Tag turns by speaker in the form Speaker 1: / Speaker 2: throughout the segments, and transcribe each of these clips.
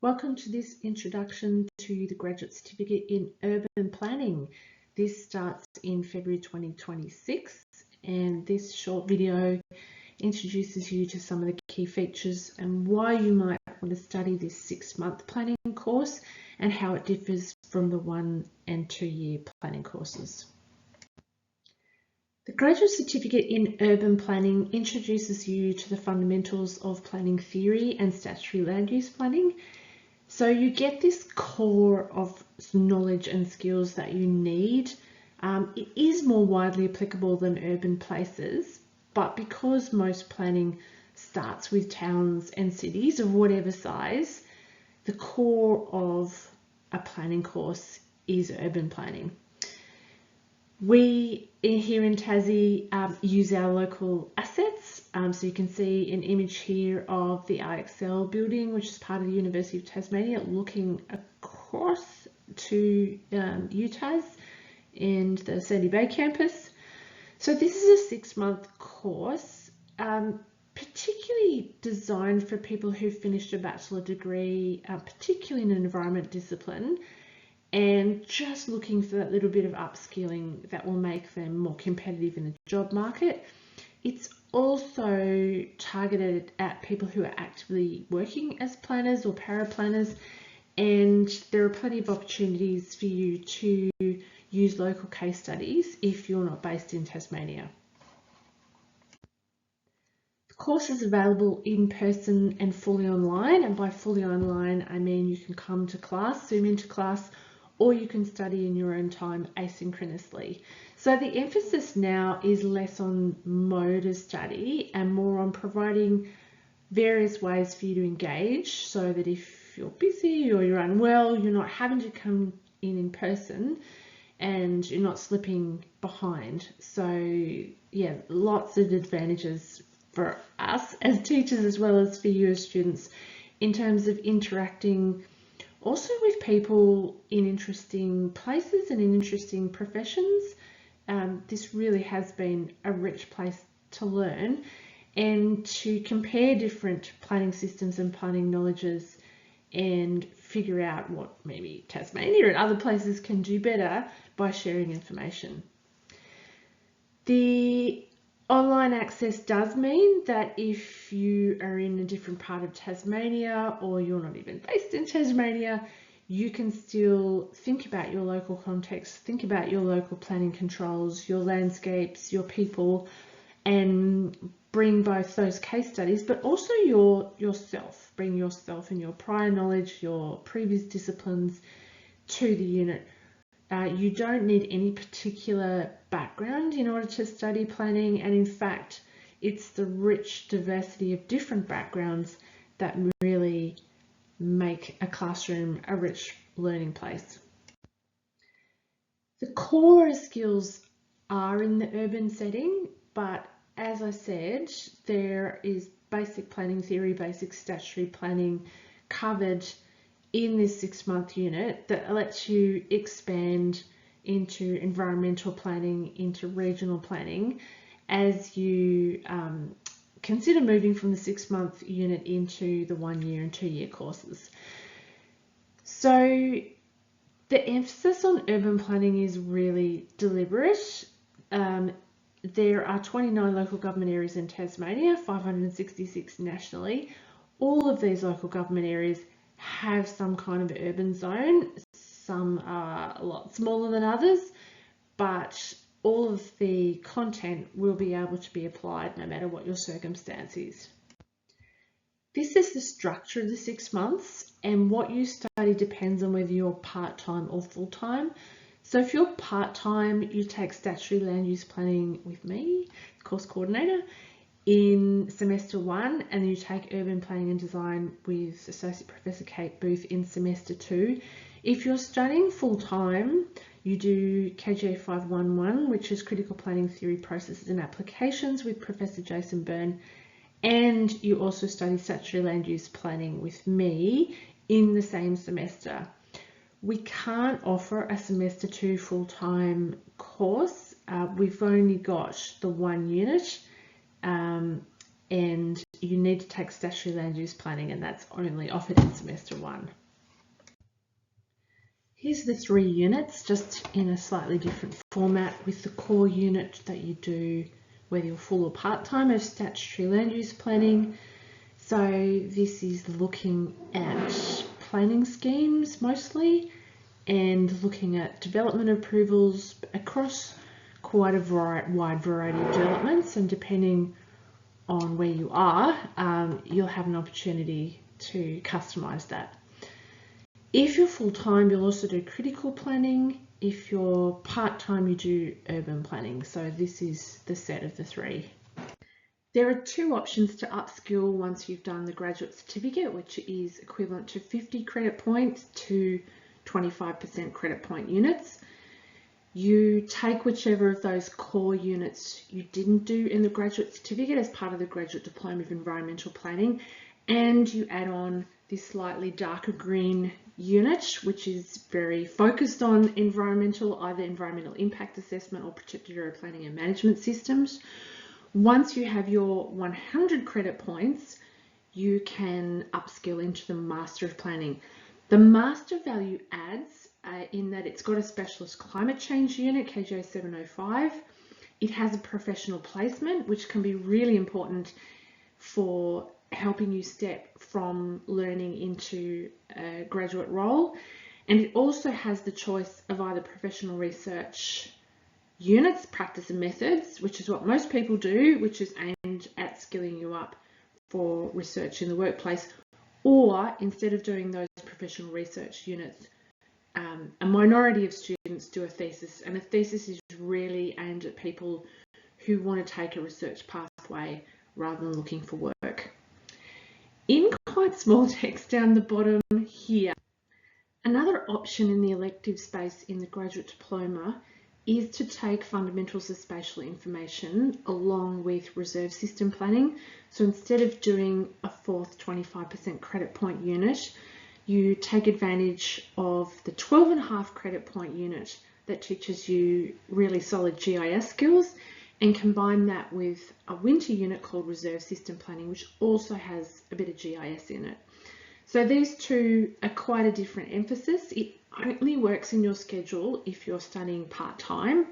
Speaker 1: Welcome to this introduction to the Graduate Certificate in Urban Planning. This starts in February 2026, and this short video introduces you to some of the key features and why you might want to study this 6-month planning course and how it differs from the 1- and 2-year planning courses. The Graduate Certificate in Urban Planning introduces you to the fundamentals of planning theory and statutory land use planning. So you get this core of knowledge and skills that you need. It is more widely applicable than urban places, but because most planning starts with towns and cities of whatever size, the core of a planning course is urban planning. We here in Tassie use our local assets. So you can see an image here of the RXL building, which is part of the University of Tasmania, looking across to UTAS and the Sandy Bay campus. So this is a 6-month course, particularly designed for people who finished a bachelor degree, particularly in an environment discipline, and just looking for that little bit of upskilling that will make them more competitive in the job market. It's also targeted at people who are actively working as planners or paraplanners, and there are plenty of opportunities for you to use local case studies if you're not based in Tasmania. The course is available in person and fully online, and by fully online I mean you can come to class, Zoom into class, or you can study in your own time asynchronously. So the emphasis now is less on mode of study and more on providing various ways for you to engage, so that if you're busy or you're unwell, you're not having to come in person and you're not slipping behind. So yeah, lots of advantages for us as teachers as well as for you as students in terms of interacting also with people in interesting places and in interesting professions. This really has been a rich place to learn and to compare different planning systems and planning knowledges and figure out what maybe Tasmania and other places can do better by sharing information. The online access does mean that if you are in a different part of Tasmania or you're not even based in Tasmania, you can still think about your local context, think about your local planning controls, your landscapes, your people, and bring both those case studies, but also yourself. Bring yourself and your prior knowledge, your previous disciplines to the unit. You don't need any particular background in order to study planning, and in fact it's the rich diversity of different backgrounds that really make a classroom a rich learning place. The core skills are in the urban setting, but as I said, there is basic planning theory, basic statutory planning covered in this 6-month unit that lets you expand into environmental planning, into regional planning, as you consider moving from the 6-month unit into the 1-year and 2-year courses. So the emphasis on urban planning is really deliberate. There are 29 local government areas in Tasmania, 566 nationally. All of these local government areas have some kind of urban zone. Some are a lot smaller than others, but all of the content will be able to be applied no matter what your circumstance is. This is the structure of the 6 months, and what you study depends on whether you're part-time or full-time. So if you're part-time, you take statutory land use planning with me, course coordinator, in semester 1, and then you take urban planning and design with Associate Professor Kate Booth in semester 2. If you're studying full-time, you do KGA 511, which is Critical Planning Theory, Processes and Applications with Professor Jason Byrne, and you also study statutory land use planning with me in the same semester. We can't offer a semester 2 full-time course. We've only got the 1 unit, and you need to take statutory land use planning, and that's only offered in semester 1. Here's the 3 units, just in a slightly different format, with the core unit that you do whether you're full or part-time of statutory land use planning. So this is looking at planning schemes mostly, and looking at development approvals across quite a wide variety of developments, and depending on where you are, you'll have an opportunity to customise that. If you're full-time, you'll also do critical planning. If you're part-time, you do urban planning. So this is the set of the 3. There are 2 options to upskill once you've done the graduate certificate, which is equivalent to 50 credit points to 25% credit point units. You take whichever of those core units you didn't do in the graduate certificate as part of the Graduate Diploma of Environmental Planning, and you add on this slightly darker green unit, which is very focused on either environmental impact assessment or protected area planning and management systems. Once you have your 100 credit points, you can upskill into the Master of Planning. The Master value adds in that it's got a specialist climate change unit, KJ 705. It has a professional placement, which can be really important for helping you step from learning into a graduate role. And it also has the choice of either professional research units, practice and methods, which is what most people do, which is aimed at skilling you up for research in the workplace, or instead of doing those professional research units, a minority of students do a thesis, and a thesis is really aimed at people who want to take a research pathway rather than looking for work. In quite small text down the bottom here, another option in the elective space in the graduate diploma is to take fundamentals of spatial information along with reserve system planning. So instead of doing a 4th 25% credit point unit, you take advantage of the 12.5 credit point unit that teaches you really solid GIS skills, and combine that with a winter unit called reserve system planning, which also has a bit of GIS in it. So these 2 are quite a different emphasis. It only works in your schedule if you're studying part-time,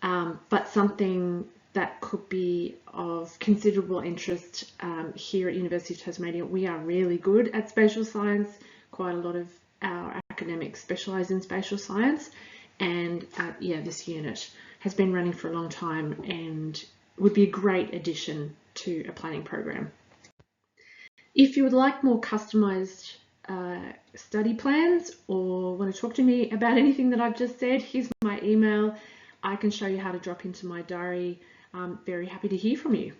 Speaker 1: but something that could be of considerable interest here at University of Tasmania. We are really good at spatial science. Quite a lot of our academics specialise in spatial science, and yeah, this unit has been running for a long time and would be a great addition to a planning program. If you would like more customised study plans or want to talk to me about anything that I've just said, here's my email. I can show you how to drop into my diary. I'm very happy to hear from you.